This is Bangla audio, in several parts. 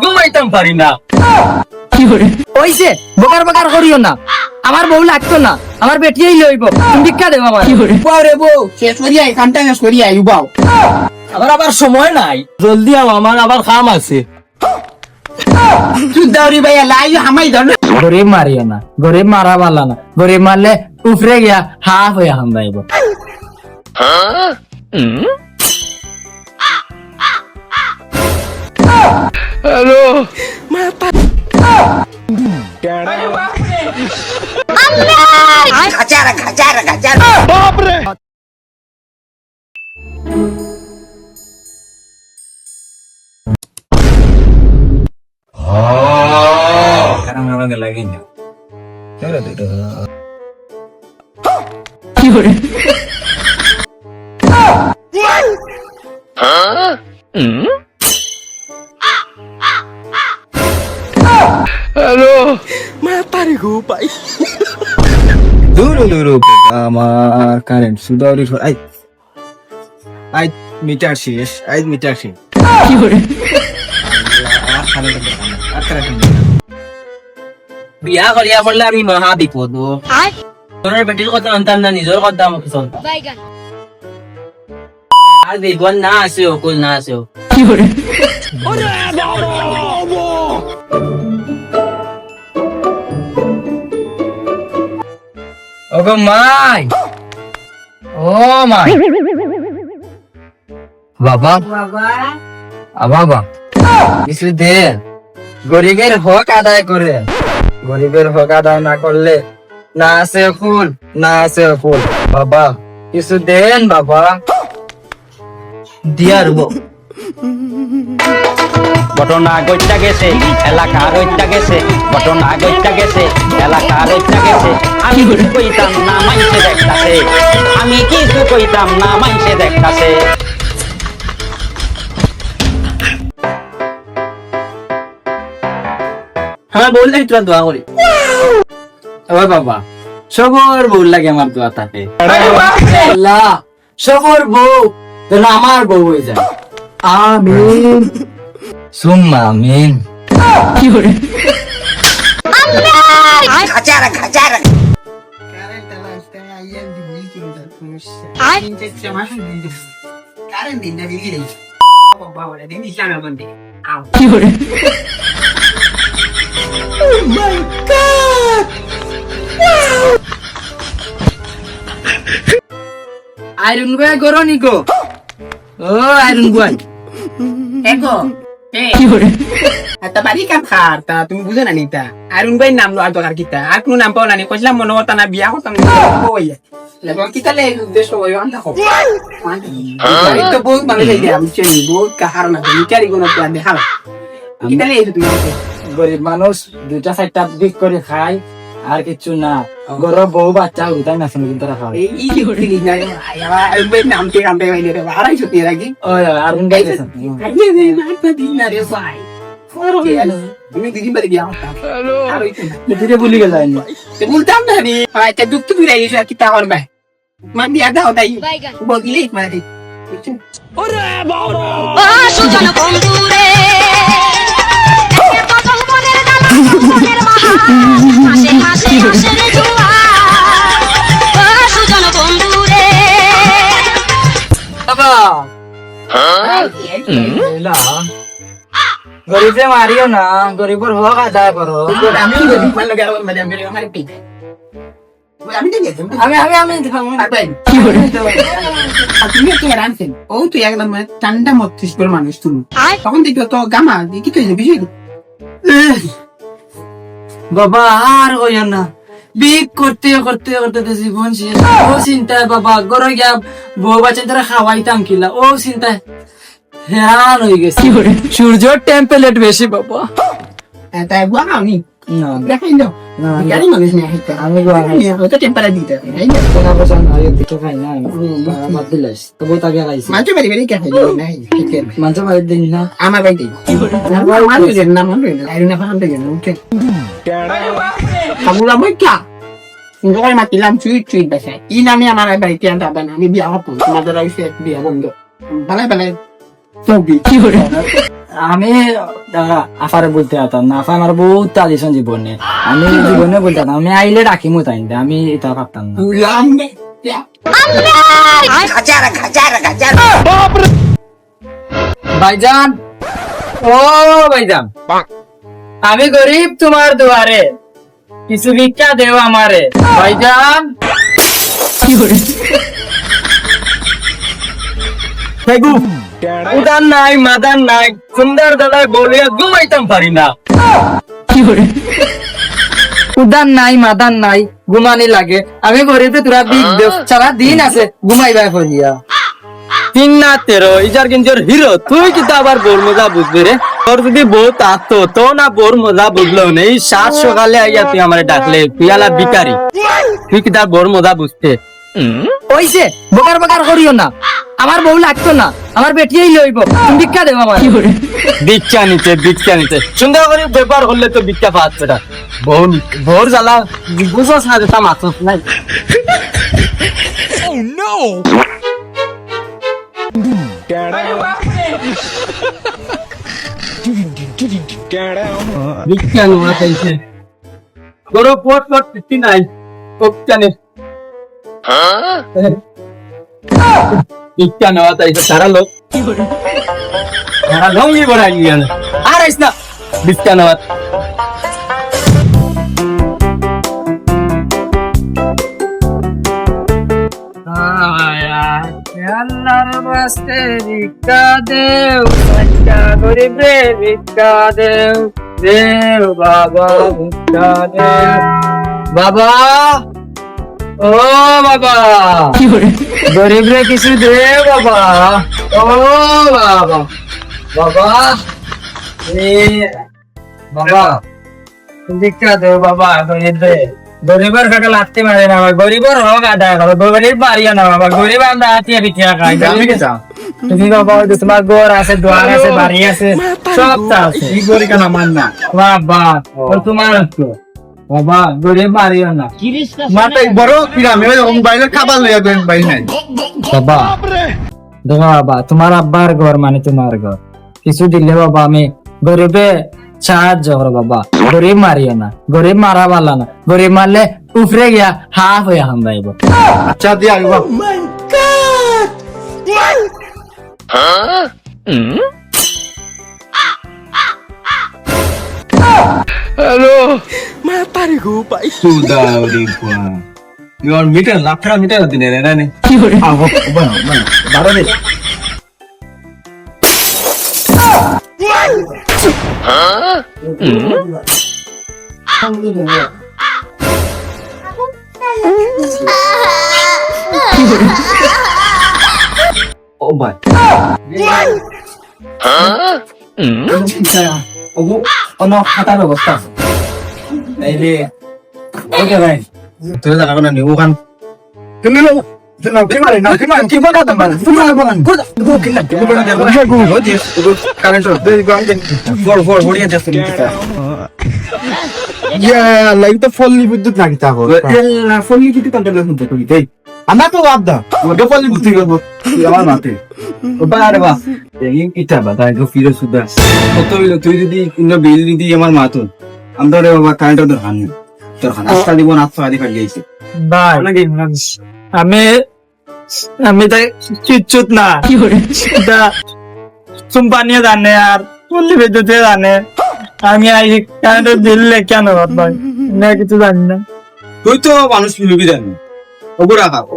ঘুমাইতাম পারি না। ওইছে বকার বকার করিও না, আমার বউ লাগতো না, আমার বেটিয়েই লইব, তুমি ভিক্ষা দেবো আমার। বাও রে বউ শেষ করিয়া এখানটা শেষ করিয়া আইউ বাও। আবার সময় নাই, জলদি আও, আমার আবার কাম আছে। সুদাউরি ভাইয়া লাই হামাই ধর। গরিব মারিও না, গরিব মারা পারলা না, গরিব মারলে উফরে গিয়া হাফ হয়ে হাম যাইব। খাচারা খাচারা খাচারা। আমার কারেন্ট সুদাউরি আই মিটার শেষ, আই মিটার শেষ। বিয়া করিয়া পড়লে আমি মহা বিপদ। তোর বেটির কথা আনতাম না, নিজের কথা আমাকে চল। আর বিপদ না আছে, অকুল না আছে। ওগো মাই, ও মাই, বাবা বাবা কিছু দেন, গরিবের হক আদায় করে। গরিবের হক আদায় না করলে না আছে ফুল, না আছে ফুল। বাবা কিছু দেন, বাবা দিয়ার ঘটনা গইটা গেছে, এলাকা রইটা গেছে, ঘটনা গইটা গেছে, এলাকা রইটা গেছে। আমি কিছু কইতাম না, মাইসে দেখতাছে, আমি কিছু কইতাম না, মাইসে দেখতাছে। হ্যাঁ বললে তোরা দোয়া করি। ও বাবা সবর বউ লাগে আমার দোয়া থাকে। আল্লাহ সবর বউ যেন আমার বউ হয়ে যায়। আমিন সুম্মা আমিন। খাচারা খাচারা। কারেন্ট দিন না দিলি রে বাবা ওরে দিন ইসলাম বন্ধে আও। আইরন গুয়া গরো নিকো, ও আইরন গুয়া এগো তা বাড়ি কাম খার তা তুমি বুঝো না নিতা আরুন ভাই নাম লো আর দরকার কিতা আর কোন নাম পাও না নি কইলাম মনে হতা না বিয়া করতাম বইয়া লাগো কিতা লে উদ্দেশ্য হই আনতা কো এই তো বহুত মানে যাই আমি চিনি বহুত কাহার না বিচারি কোন প্ল্যান দেখালা কিতা লে তুমি গরিব মানুষ দুইটা চারটা বিক করে খায় আর কিছু না। গরব বউ বাচ্চা উঠাই না শুনে কিন্তু রাখা হয়। এই কি হইলি না আরুন ভাই নাম তে কাম দেই রে হারাই ছুটি রাখি ও আরুন গাইছে আইয়ে দে না তা দিন না রে ভাই তুমি দিদিন বাড়ি বিয়া করতাম আর হইতো না ধীরে ভুলি গেল না te multam na ni ay te duk tu birai sa kita kon ba man dia daw dai bogili mari Sujan বন্ধুরে কত মনের দানা মনের মাহা হাসে হাসে হাসে রে জুয়া সুজন বন্ধুরে বাবা গরিবে মারিও না, গরিবের হক আদায় করো। আমি যদি man lagi awal madam birai mari pi আমি দেখে আমি দেখাবো কি করে তুমি কি রানছেন ও তুই একদম ঠান্ডা মস্তিষ্কের মানুষ তুমি তখন দেখো তো গামা কি কইছে বিষয় বাবা আর কইও না, বিক করতে করতে করতে তো জীবন শেষ। ও চিন্তায় বাবা গরো গিয়া বউ বাচ্চা তারা খাওয়াইতাম কিলা, ও চিন্তায় হ্যাঁ হয়ে গেছে। সূর্যর টেম্পারেচার বেশি বাবা। তাই বুয়া আমি দেখাই দাও গাড়ি মানুষ নিয়ে আসতে আমি ওটা টেম্পারেচার দিতে এই না কোনা বসান আর দুটো খাই না বাদ দিলাস তো বই তাকে লাইছি মাঝে বাড়ি বাড়ি কে খাই নাই ঠিক মাঝে বাড়ি দিন না আমার বাড়িতে আমার মানুষের নাম আমি আইরুনা ফাহাম থেকে উঠে কামুলা মই কা Sungguh matilam cuit bahasa. Ini namanya anak baik yang tak benar. Ini biar apa? Mada lagi biar benda. Balai আমি আফারে বলতে পারতাম না, আফা আমার বহুত ট্রাডিশন জীবনে, আমি জীবনে বলতে পারতাম, আমি আইলে ডাকি মতো আইন আমি এটা ভাবতাম না। ভাইজান, ও ভাইজান, আমি গরিব তোমার দুয়ারে, কিছু ভিক্ষা দেও আমারে ভাইজান। উদান নাই মাদান নাই, সুন্দর দাদায় বলিয়া ঘুমাইতাম পারি না। উদান নাই মাদান নাই, ঘুমানি লাগে, আমি গরিবে তোরা বিগ দেব, সারা দিন আছে ঘুমাইবা ফলিয়া। 3 না 13 ইজার গেঞ্জর হিরো, তুই কিন্তু আবার বোর মজা বুঝবি রে। তোর যদি বউ থাকতো তো না বোর মজা বুঝলো না, এই 7 সকালে আইয়া তুই আমারে ডাকলে, তুই আলা ভিখারি, তুই কি তার বোর মজা বুঝতে? ওইছে বকার বকার করিও না, আমার বউ লাগতো না, আমার বেটিয়েই লইব, তুমি ভিক্ষা দেব আমার। ভিক্ষা নিতে সুন্দর করে ব্যাপার হলে তো ভিক্ষা পাচ্ছে না, বোর জ্বালা বুঝছ না, যেটা মাত্র নাই। ভিক্ষা নেওয়া চাইছে গরো পট কিছু নাই, জানে ভিক্ষা নেওয়া চাইছে সারা লোক, সারা লঙ্গি বড়াই গিয়ে আর আইস না ভিক্ষা নেওয়া। আল্লাহর বাস্তে ভিক্ষা দেও, বাচ্চা গরিব রে ভিক্ষা দেও, দেও বাবা ভিক্ষা দেও। বাবা, ও বাবা, গরিব রে কিছু দেও বাবা, ও বাবা, বাবা, বাবা ভিক্ষা দেও বাবা, গরিব রে। গরিবের কাকা লাগতে মারে না, গরিবের হোক আদা করো, গরিব মারিয়া না বাবা, গরিব আমরা হাতিয়া পিঠিয়া খাই। তুমি বাবা তোমার ঘর আছে, দ্বার আছে, বাড়ি আছে, সব আছে, বাবা তোমার বাবা, গরিব মারিও না বাবা। দেখো বাবা, তোমার আব্বার ঘর মানে তোমার ঘর, কিছু দিলে বাবা আমি গরিবে সাহায্য করো বাবা, গরিব মারিও না, গরিব মারা পারলা না, গরিব মারলে উপরে গিয়া হাফ হয়ে হাম যাইব। আচ্ছা দিয়া মিটার লাফড়া মিটার দিনে রে রানে ও ভাই কোনো খাতার ব্যবস্থা আছে এই যে ওকে ভাই তুই জানা কোন নিউ খান তুমি লো না কি মারে না কি বলা তোমার তুমি বলেন গুড গুড কিনা কি বলা গুড গুড দিস কারেন্ট দেই গাম দেন ফর বড়িয়া যাচ্ছে নিতা ইয়া লাইক তো ফুললি বিদ্যুৎ লাগি তা হল না ফুললি বিদ্যুৎ কন্ট্রোল করতে কই দেই আমরা তো আদা ওটা ফুললি বিদ্যুৎ করব আমার মাতে ওবা আরে বা এই ইটা বাদা গো ফিরে সুদা কত হইলো তুই যদি ইন্ন বিল দি আমার মাতো আমরা রে বাবা কারেন্ট তো হান তোর হান আস্তা দিব না আস্তা আদি ফেলে গেছে ভাই আমি তাই কিচ্ছুত না এটা কোম্পানিও জানে আর পল্লী বিদ্যুতে জানে, আমি আই কারেন্টের বিল কেন ভাই না কিছু জানি না। তুই তো মানুষ মিলবি জানি ওগুলা খাবো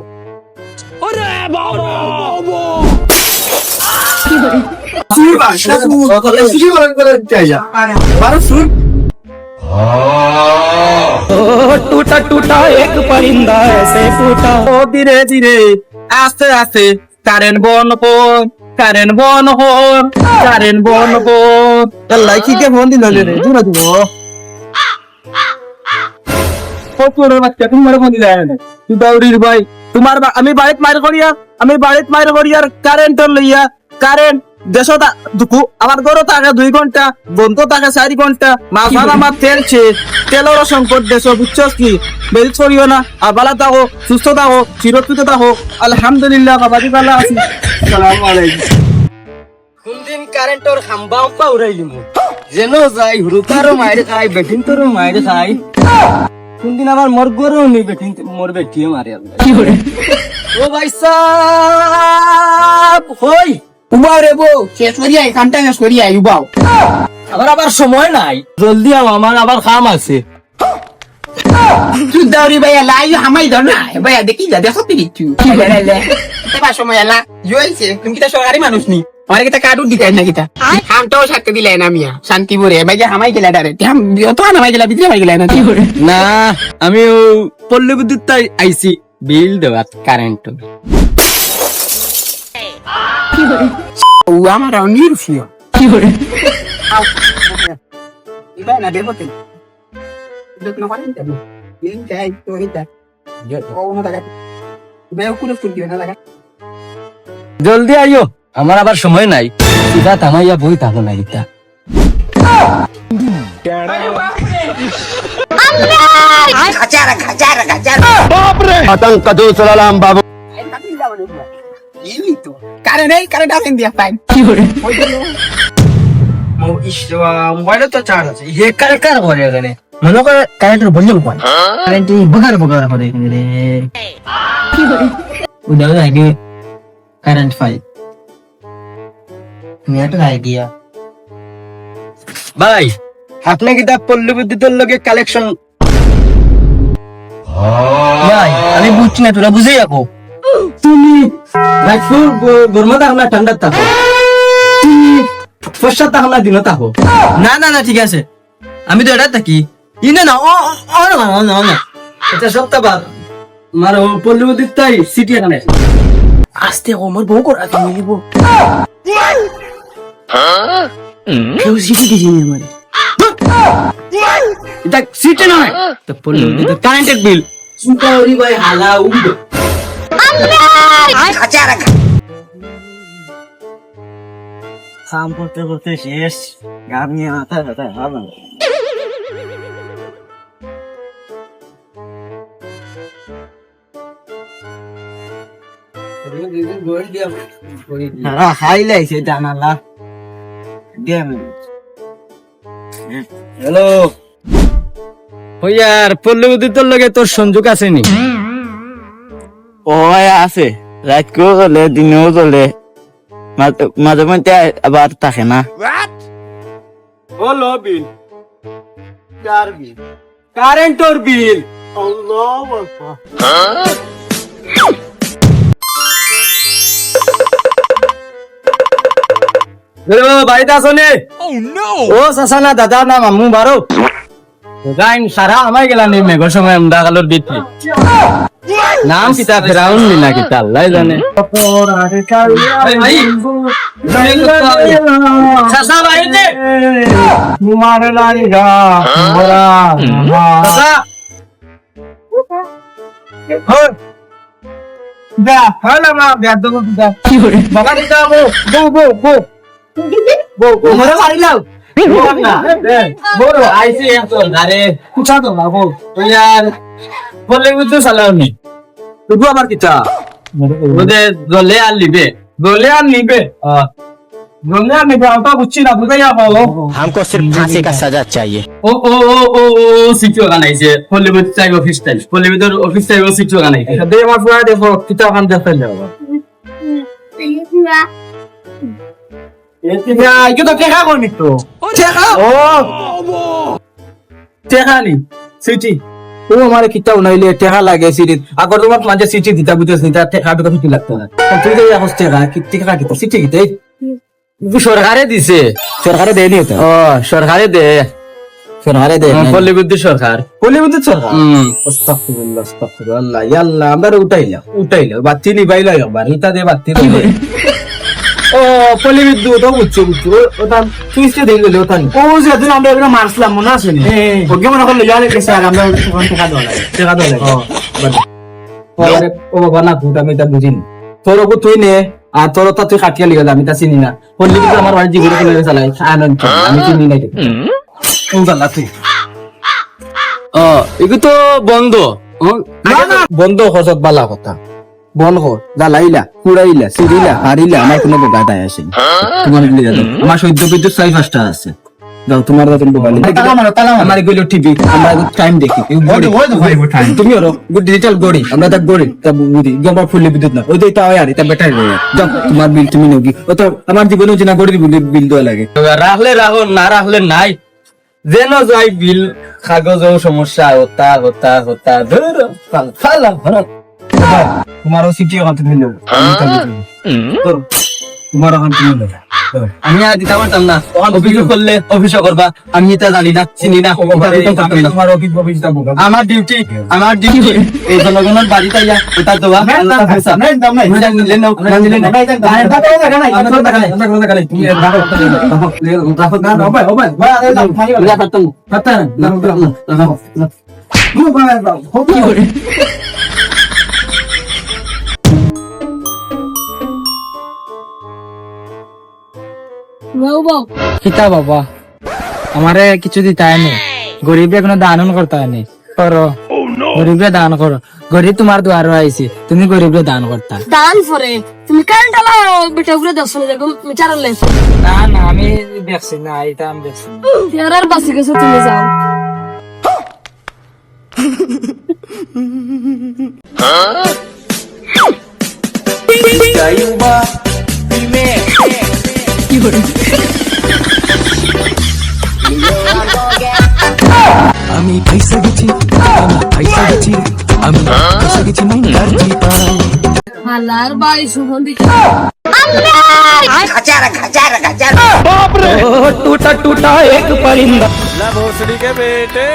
टूटा टूटा एक परिंदा ऐसे फूटा ও ধীরে ধীরে আস্তে আস্তে কারেন্ট বন হন কারেন্ট বন হন কারেন্ট বন হন লাইকিকে ফোন দিল রে দূরে দিব কতরে বাচ্চা তোমার ফোন দিলা না তুই দাউরির ভাই তোমার আমি বাড়িত মাইর করিয়ার কারেন্ট লইয়া কারেন্ট দেশটা দুকু আমার ঘরও থাকে 2 ঘন্টা বন্ধ থাকে 4 ঘন্টা মাঝান আমার তেল শেষ তেলেরও সংকট দেশ বুঝছস কি বেরিত করিও না আর ভালো থাকো সুস্থ থাকো চিরকুত থাকো আলহামদুলিল্লাহ বাবাজি ভালো আছি আসসালামু আলাইকুম কোনদিন কারেন্টর খাম্বা উম্পা উড়াইলি মু যেন যাই হুরুতারও মাইরে খাই বেটিন তোরও মাইরে খাই কোনদিন আমার মোর গরও নেই বেটিন মোর বেটিয়ে মারে আল্লাহ ও ভাই সাব হই উবাও রে বউ শেষ করিয়া এখানটা শেষ করিয়া উবাও আবার সময় নাই জলদি আও আমার আবার কাম আছে তুই দাউরি ভাইয়া লাই হামাই দাও না ভাইয়া দেখি যা দেখো তিরি তুই তোমার সময় এলা জয়েছে তুমি কিটা সরকারি মানুষ নি আমার কিটা কার্ড দিতে না কিটা হামটাও সাথে দিলে না মিয়া শান্তি বরে ভাইয়া হামাই গেলা ডারে হাম তো হামাই গেলা ভিতরে হামাই গেলা না না আমি ও পল্লী বিদ্যুৎ তাই আইছি বিল দেওয়া কারেন্ট ও আমার অনির ফিও ইবা না দেবো তে লোক না করেন তো ইন যাই তো এটা ও না লাগা বেও কুলে ফুল দিও না লাগা জলদি আইও আমার আবার সময় নাই ইটা তামাইয়া বই থাকো না ইটা आतंक का दूसरा नाम बाबू এই তো কারেন্ট এই কারেন্ট আসেন দিয়া পাইন মোবাইলে তো চার্জ আছে হে কার করে এখানে মনে করে কারেন্টের ভলিউম পায় কারেন্ট বগার করে এখানে রে কি করে উদাও আগে কারেন্ট পাই নেট আইডিয়া ভাই আপনি কি তা পল্লী বিদ্যুতের লগে কালেকশন ভাই আমি বুঝছি না তোরা বুঝেই রাখো তুমি রাজপুর গরমা থাকো না ঠান্ডা থাকো তুমি ফসা থাকো না দিনও থাকো না না না ঠিক আছে আমি তো এটা থাকি ইনে না না এটা সপ্তা বাদ আমার পল্লী বিদ্যুৎ তাই সিটি এখানে আস্তে আমার বউ করা মিলিব কেউ সিটি দিছি আমার এটা সিটি নয় তো পল্লী বিদ্যুৎ কারেন্টের বিল সুপারি ভাই হালা উঠবে কাম করতে করতে শেষ গান নিয়ে মাথায় ব্যথায় হবে না হাইলাইছে জানালা হ্যালো হইয়ার পল্লী বিদ্যুতের লগে তোর সংযোগ আছে নি ও আছে রাত কেও চলে দিনেও চলে মাঝে মধ্যে আবার থাকে না হলো বিল কার বিল কারেন্টর বিল বাড়িতে আসো নে ও সাসানা দাদা না মামু বারো গাইন সারা আমায় গেলা নি মেঘর সময় আমরা কালোর বিটে নাম কিতা ফেরাউন মিনা কিতা আল্লাহ জানে সাসা বাড়িতে তোমার লাগা সাসা দা হলা মা ব্যাদ দো দা কি করে বাবা দিতা বো মোরে মারিলাও না বড় আইসি এখন আরে কুছা তো বাবু তো यार বলে বুঝতে চালাও নি তুই আবার কিটা ওদের গলে আর নিবে গলে আর নিবে আমরা বুঝছি না বুঝাই যাবো हमको सिर्फ फांसी का सजा चाहिए ও সিটি অর্গানাইজে হলিউড চাই অফিস টাইম হলিউডের অফিস টাইম সিটি অর্গানাইজে দে আমার পুরা দেখো কিটা ওখান দেখতে যাবো এটা কি তো দেখা করনি তো দেখা ও দেখা নি সিটি ও আমার কিটা উনাইলে টেকা লাগে সিটি আগর তোমার মাঝে সিটি দিতা বুঝছ নিতা টেকা তো কিছু লাগতো না তুই যে এখন টেকা কি টেকা কি সিটি কিতে সরকারে দিছে সরকারে দেয়নি তো ও সরকারে দে পল্লী বিদ্যুৎ সরকার আস্তাগফিরুল্লাহ আল্লাহ আমরা উঠাইলা বাতি নিবাইলা একবার ইটা দে বাতি ও পল্লী বিদ্যুৎ ও বুঝছো ওটা সুইচে দিয়ে গেলে ওটা ও যেদিন আমরা এখানে মারছিলাম মনে আছে নি ওকে মনে করলে যালে গেছে আর আমরা ওখান টাকা দেওয়া লাগে ও বাবা না ভুট আমি এটা বুঝিনি তোর ওকে তুই নে আর তোর তা তুই কাটিয়া লিখে আমি তা চিনি না পল্লী বিদ্যুৎ আমার বাড়ি জীবনে করে চালাই আনন্দ আমি চিনি না ও জানা তুই ও এগুলো তো বন্ধ বন্ধ হজত বালা কথা বল কর জ্বালাইলা কুড়াইলা সিরিলা হারিলা আমার কোনো গাদায় আসে তোমার গুলি দাও আমার সদ্য বিদ্যুৎ 4-5টা আছে দাও তোমার দাও তুমি মোবাইল আমার এগুলো টিভি আমরা টাইম দেখি তুমি ওর গুড ডিজিটাল গড়ি আমরা তা গড়ি তা বুঝি গম্বা ফুলে বিদ্যুৎ না ওই তো তাও আর এটা ব্যাটারি যাও তোমার বিল তুমি নগি ও তো আমার জীবনে যে না গড়ির বিল দেওয়া লাগে রাখলে রাখো না রাখলে নাই যেন যাই বিল কাগজও সমস্যা হতা হতা হতা ধরো ফালা ভরা তোমারও সিটি ওখান থেকে নেবো তোমার ওখান থেকে নেবো আমি আর দিতে পারতাম না অভিযোগ করলে অভিযোগ করবা আমি এটা জানি না চিনি না আমার ডিউটি এই জনগণের বাড়ি তাইয়া এটা দেওয়া কিতা বাবা আমারে কিছু দিতে হয়নি গরিবরে কোনো দান করতে হয়নি করো গরিবরে দান করো গরিব তোমার দুয়ারে আইছি তুমি গরিবরে দান করতা দান ফরে তুমি কারেন্ট আলা বেটা উপরে দর্শন দেখো মিটার লেছ না না আমি দেখছি না এটা আমি দেখছি তেরার বাসি গেছো তুমি যাও আমি পয়সা গেছি আমি পয়সা গেছি মাইন্ডার জিপাই হালার বাই সুগন দিকে टूटा टूटा एक परिंदा भोसड़ी के बेटे